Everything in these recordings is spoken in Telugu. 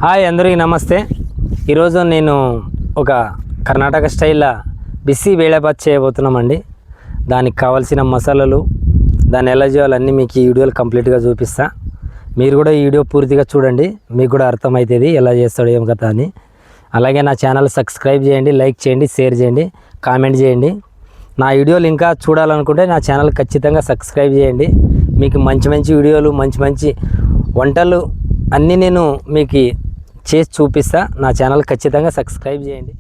హాయ్ అందరికీ నమస్తే. ఈరోజు నేను ఒక కర్ణాటక స్టైల్లో బిసి వేళబాత్ చేయబోతున్నామండి. దానికి కావాల్సిన మసాలాలు, దాన్ని ఎలా చేయాలో అన్నీ మీకు ఈ వీడియోలో కంప్లీట్గా చూపిస్తా. మీరు కూడా ఈ వీడియో పూర్తిగా చూడండి, మీకు కూడా అర్థమవుతుంది ఎలా చేస్తాడు ఏం కథ అని. అలాగే నా ఛానల్ సబ్స్క్రైబ్ చేయండి, లైక్ చేయండి, షేర్ చేయండి, కామెంట్ చేయండి. నా వీడియోలు ఇంకా చూడాలనుకుంటే నా ఛానల్ ఖచ్చితంగా సబ్స్క్రైబ్ చేయండి. మీకు మంచి మంచి వీడియోలు, మంచి మంచి వంటలు అన్నీ నేను మీకు చేసి చూపిస్తా. నా ఛానల్ ఖచ్చితంగా సబ్స్క్రైబ్ చేయండి.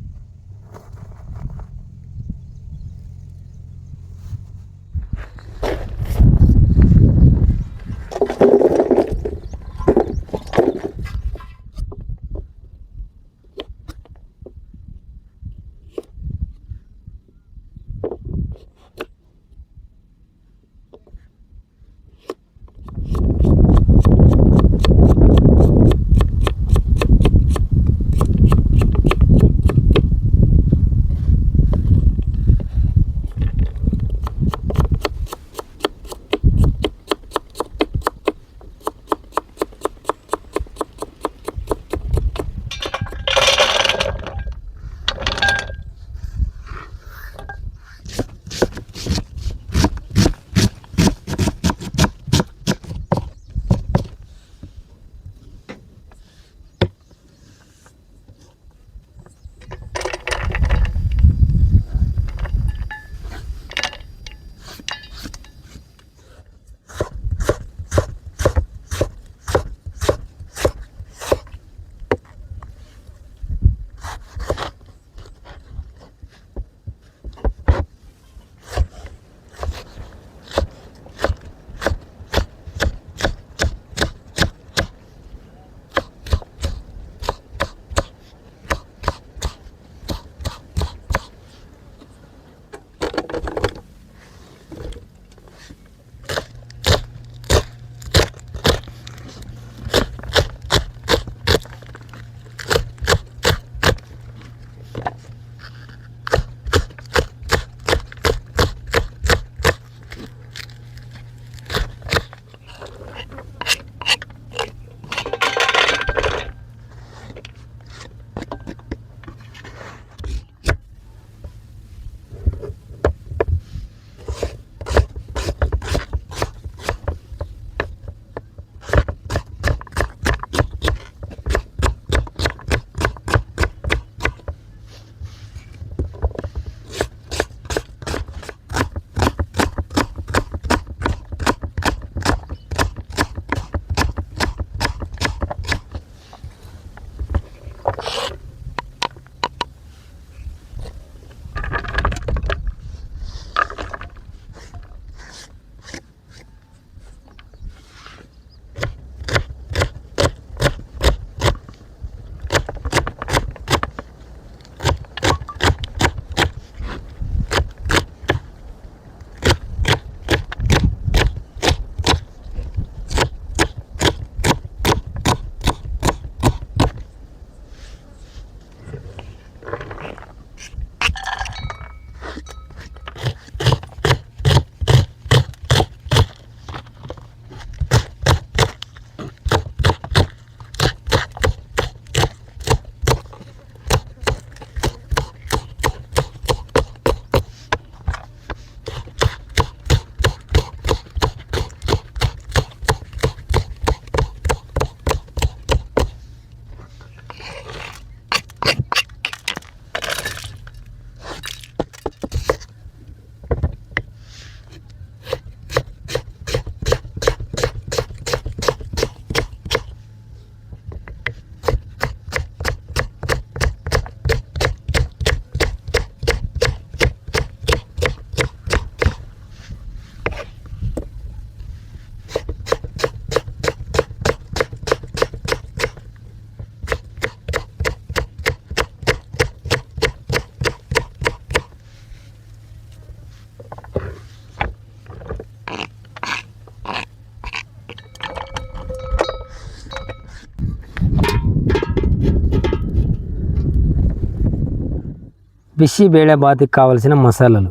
బిసి వేళబాత్కి కావలసిన మసాలాలు: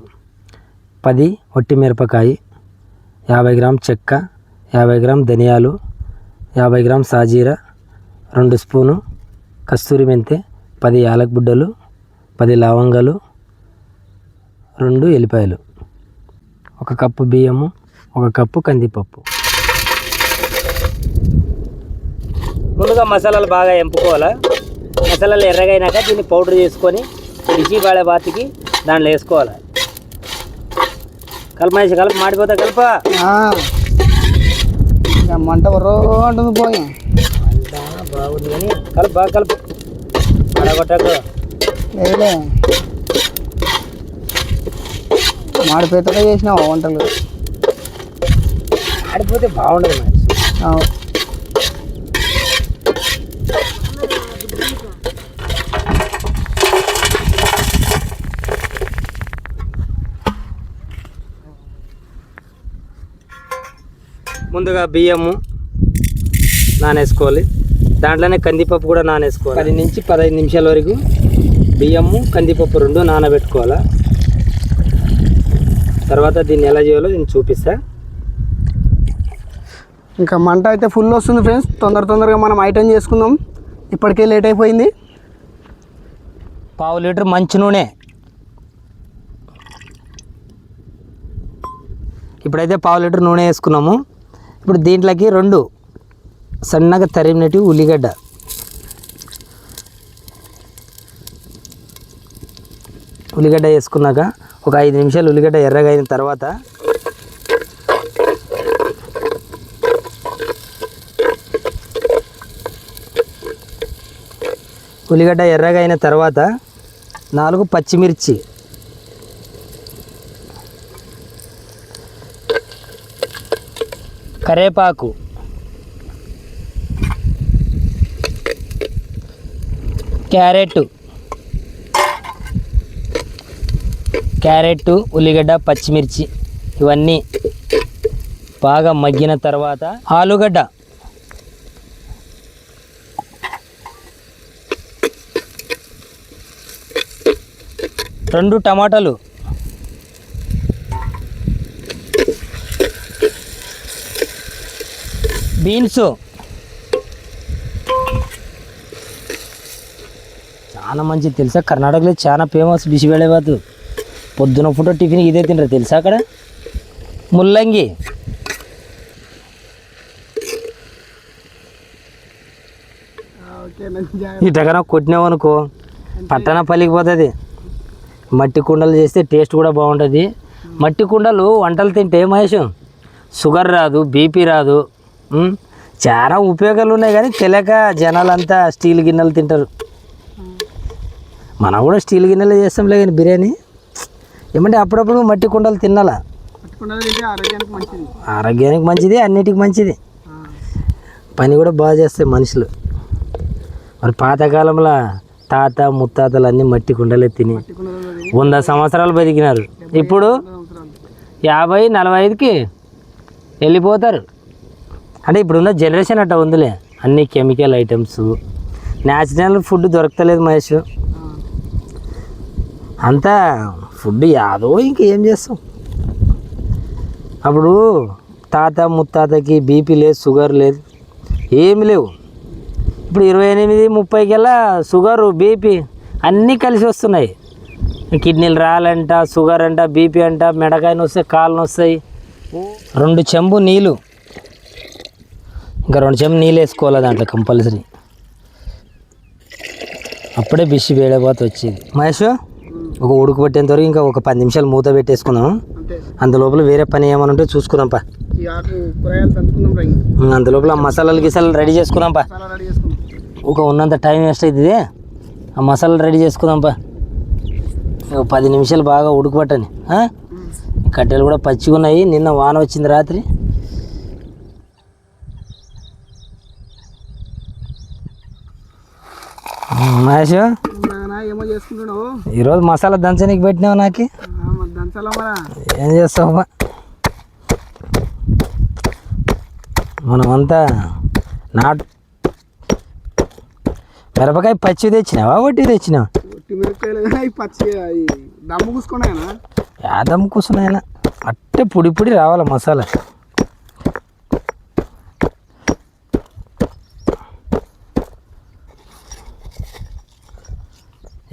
10 వట్టి మిరపకాయ, 50 గ్రామ్ చెక్క, 50 గ్రామ్ ధనియాలు, 50 గ్రామ్ సాజీరా, 2 స్పూను కస్తూరి మెంతి, 10 యాలక బుడ్డలు, 10 లవంగాలు, 2 ఎల్లిపాయలు, 1 కప్పు బియ్యము, 1 కప్పు కందిపప్పు. ముందుగా మసాలాలు బాగా ఎంపుకోవాలా. మసాలాలు ఎర్రగైనాక దీన్ని పౌడర్ చేసుకొని బిసి బాతికి దాంట్లో వేసుకోవాలి. కలపమేసి కలుపు, మాడిపోతా కలుప. మంట అంటుంది పోయి బాగుంది కానీ కలుపు, బాగా కలుపు, అడగొట్టకు. లేదులే మాడిపోయేటగా చేసినావు వంటలు. ఆడిపోతే బాగుండదు మనిషి. ముందుగా బియ్యము నానేసుకోవాలి. దాంట్లోనే కందిపప్పు కూడా నానేసుకోవాలి. 10 నుంచి 15 నిమిషాల వరకు బియ్యము కందిపప్పు 2 నానబెట్టుకోవాలి. తర్వాత దీన్ని ఎలా చేయాలో నేను చూపిస్తా. ఇంకా మంట అయితే ఫుల్ వస్తుంది ఫ్రెండ్స్. తొందరగా మనం ఐటెం చేసుకుందాం, ఇప్పటికే లేట్ అయిపోయింది. 1/2 లీటర్ మంచి నూనె. ఇప్పుడైతే 1/2 లీటర్ నూనె వేసుకున్నాము. ఇప్పుడు దీంట్లోకి 2 సన్నగా తరిమినట్టు ఉల్లిగడ్డ, వేసుకున్నాక ఒక 5 నిమిషాలు ఉల్లిగడ్డ ఎర్రగా అయిన తర్వాత ఉల్లిగడ్డ ఎర్రగా అయిన తర్వాత 4 పచ్చిమిర్చి, కరేపాకు, క్యారెట్, ఉల్లిగడ్డ, పచ్చిమిర్చి ఇవన్నీ బాగా మగ్గిన తర్వాత ఆలుగడ్డ, రెండు టమాటాలు, బీన్స్, చాలా మంచిది తెలుసా. కర్ణాటకలో చాలా ఫేమస్ బిసిబేళబాతు. పొద్దున పూట టిఫిన్ ఇదే తింటారు తెలుసా అక్కడ. ముల్లంగి, ఇటకన కొట్టినామనుకో పట్టణ పలికిపోతుంది. మట్టి కుండలు చేస్తే టేస్ట్ కూడా బాగుంటుంది. మట్టి కుండలు వంటలు తింటే మహేష్ షుగర్ రాదు, బీపీ రాదు, చాలా ఉపయోగాలు ఉన్నాయి. కానీ తెలియక జనాలంతా స్టీల్ గిన్నెలు తింటారు. మనం కూడా స్టీల్ గిన్నెలు చేస్తాంలే, కానీ బిర్యానీ ఏమంటే అప్పుడప్పుడు మట్టి కుండలు తినాలా. ఆరోగ్యానికి మంచిది, అన్నిటికి మంచిది. పని కూడా బాగా చేస్తాయి మనుషులు. మరి పాతకాలంలో తాత ముత్తాతలు అన్నీ మట్టి కుండలే తిని 100 సంవత్సరాలు బతికినారు. ఇప్పుడు 50-45కి వెళ్ళిపోతారు. అంటే ఇప్పుడున్న జనరేషన్ అట్లా ఉందిలే. అన్ని కెమికల్ ఐటమ్స్, న్యాచురల్ ఫుడ్ దొరకలేదు మహేష్. అంతా ఫుడ్ యాదో ఇంకేం చేస్తాం. అప్పుడు తాత ముత్తాతకి బీపీ లేదు, షుగర్ లేదు, ఏమి లేవు. ఇప్పుడు 28-30కల్లా షుగరు, బీపీ అన్నీ కలిసి వస్తున్నాయి. కిడ్నీలు రాలంట, షుగర్ అంట, బీపీ అంట, మెడకాయలు వస్తాయి, కాళ్ళు వస్తాయి. 2 చెంబు నీళ్ళు, ఇంకా 2 చెంబు నీళ్ళు వేసుకోవాలి దాంట్లో కంపల్సరీ. అప్పుడే బిసి వేడబోత వచ్చేది. మహేష్ ఒక ఉడుకు పట్టేంత వరకు ఇంకా ఒక 10 నిమిషాలు మూత పెట్టేసుకుందాం. అంత లోపల వేరే పని ఏమైనా ఉంటే చూసుకుందాంపా. అంత లోపల మసాలాలు గిసాలు రెడీ చేసుకుందాంపా. ఒక ఉన్నంత టైం వేస్ట్ అవుతుంది. ఆ మసాలాలు రెడీ చేసుకుందాంపా. 10 నిమిషాలు బాగా ఉడుకు పట్టని. కట్టెలు కూడా పచ్చిగా ఉన్నాయి, నిన్న వాన వచ్చింది రాత్రి. మహేష్ ఏమో చేసుకుంటున్నావు ఈరోజు మసాలా దంచనీకి పెట్టినావు. నాకు ఏం చేస్తావు, మనమంతా నాటు మిరపకాయ పచ్చి తెచ్చినావా, వడ్డీ తెచ్చినావా? దమ్ము కూర్చున్నాయన అట్టే పొడి పొడి రావాలి మసాలా.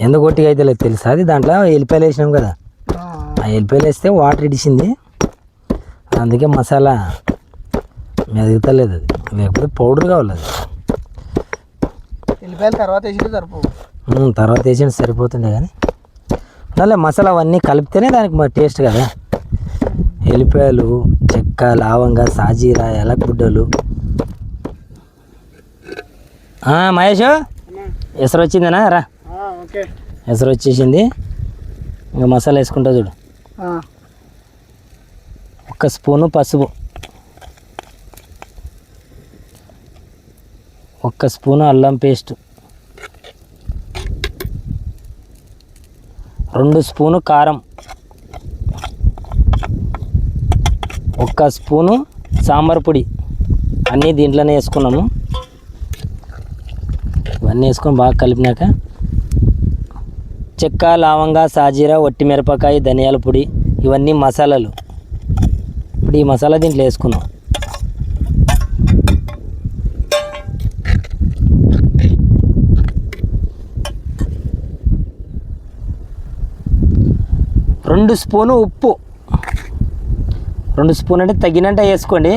ఎందుకు గట్టిగా అయితే లేదు తెలుసా, అది దాంట్లో ఎల్లిపాయలు వేసినాం కదా, ఆ ఎల్లిపాయలు వేస్తే వాటర్ ఇడిచింది, అందుకే మసాలా మెదుగుతలేదు. అది లేకపోతే పౌడర్ కావాలి. అది ఎల్లిపాయలు తర్వాత వేసి సరిపోవు. తర్వాత వేసి సరిపోతుండే, కానీ మళ్ళీ మసాలా అవన్నీ కలిపితేనే దానికి మరి టేస్ట్ కదా. ఎల్లిపాయలు, చెక్క, లవంగ, సాజీరా, ఎలకబుడ్డలు. మహేష్ ఎసరు వచ్చిందనా రా, ఓకే ఎసరు వచ్చేసింది. ఇంకా మసాలా వేసుకుంటా చూడు. 1 స్పూను పసుపు, 1 స్పూను అల్లం పేస్ట్, 2 స్పూను కారం, 1 స్పూను సాంబార్ పొడి. అన్నీ దీంట్లోనే వేసుకున్నాము. ఇవన్నీ వేసుకొని బాగా కలిపినాక చెక్క, లవంగా, సాజీరా, వట్టి మిరపకాయ, ధనియాల పొడి, ఇవన్నీ మసాలాలు. ఇప్పుడు ఈ మసాలా దీంట్లో వేసుకున్నాం. రెండు స్పూను ఉప్పు, 2 స్పూన్ అంటే తగినంత వేసుకోండి.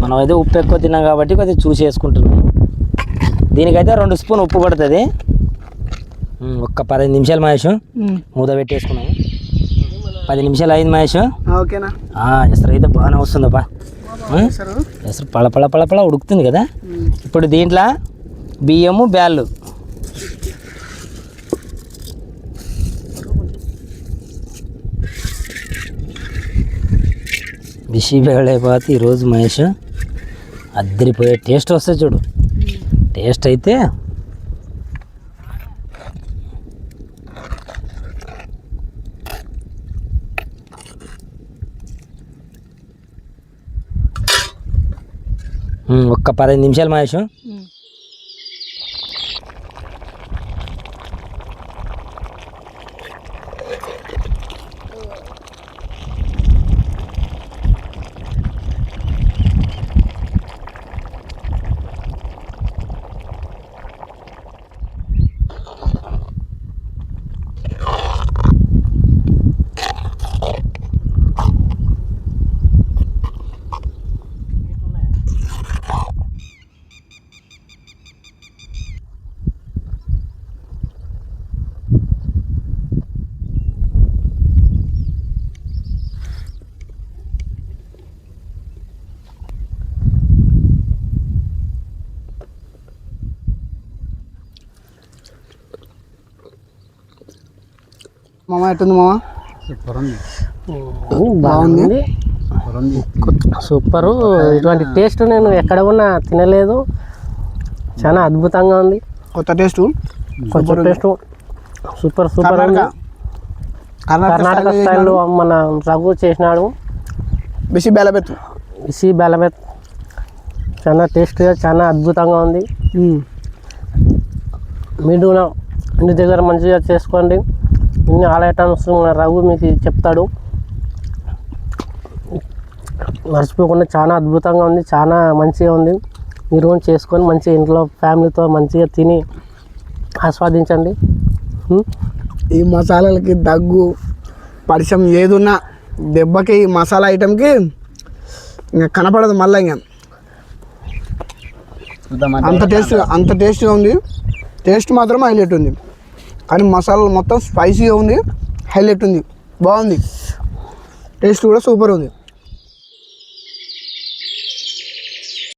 మనం అయితే ఉప్పు ఎక్కువ తిన్నాం కాబట్టి కొద్దిగా చూసి వేసుకుంటున్నాం. దీనికైతే 2 స్పూన్ ఉప్పు పడుతుంది. ఒక్క 15 నిమిషాలు మహేష్ మూత పెట్టేసుకున్నాము. 10 నిమిషాలు అయింది మహేష్. ఓకేనా? ఎసరు అయితే బాగానే వస్తుందప్పా. ఎసరు పళపళ పళపళ ఉడుకుతుంది కదా. ఇప్పుడు దీంట్లో బియ్యము, బ్యాళ్ళు, బిసి బేళైపోతే ఈరోజు మహేష్ అద్దరిపోయే టేస్ట్ వస్తుంది చూడు. టేస్ట్ అయితే ఒక్క 15 నిమిషాలు మహేష్. మామ ఎట్టుంది మామ? సూపర్ ఉంది, బాగుంది, సూపరు. ఇటువంటి టేస్ట్ నేను ఎక్కడ ఉన్నా తినలేదు. చాలా అద్భుతంగా ఉంది. కొత్త టేస్ట్, కొంచెం టేస్ట్ సూపర్ సూపర్ ఉంది. కర్ణాటక స్టైల్లో మన రఘు చేసినాడు. బిసి బేలబెత్తు, బిసి బెల్లమెత్ చాలా టేస్ట్గా చాలా అద్భుతంగా ఉంది. మీరు ఇంటి దగ్గర మంచిగా చేసుకోండి. ఇన్ని ఆల్ ఐటమ్స్ మన రఘు మీకు చెప్తాడు. మర్చిపోకుండా చాలా అద్భుతంగా ఉంది, చాలా మంచిగా ఉంది. మీరు చేసుకొని మంచిగా ఇంట్లో ఫ్యామిలీతో మంచిగా తిని ఆస్వాదించండి. ఈ మసాలాలకి దగ్గు పరిచయం ఏదున్నా దెబ్బకి ఈ మసాలా ఐటెంకి ఇంకా కనపడదు మళ్ళీ. ఇంకా అంత టేస్ట్గా ఉంది. టేస్ట్ మాత్రం హైలైట్ ఉంది, కానీ మసాలాలు మొత్తం స్పైసీగా ఉంది, హైలైట్ ఉంది, బాగుంది. టేస్ట్ కూడా సూపర్ ఉంది.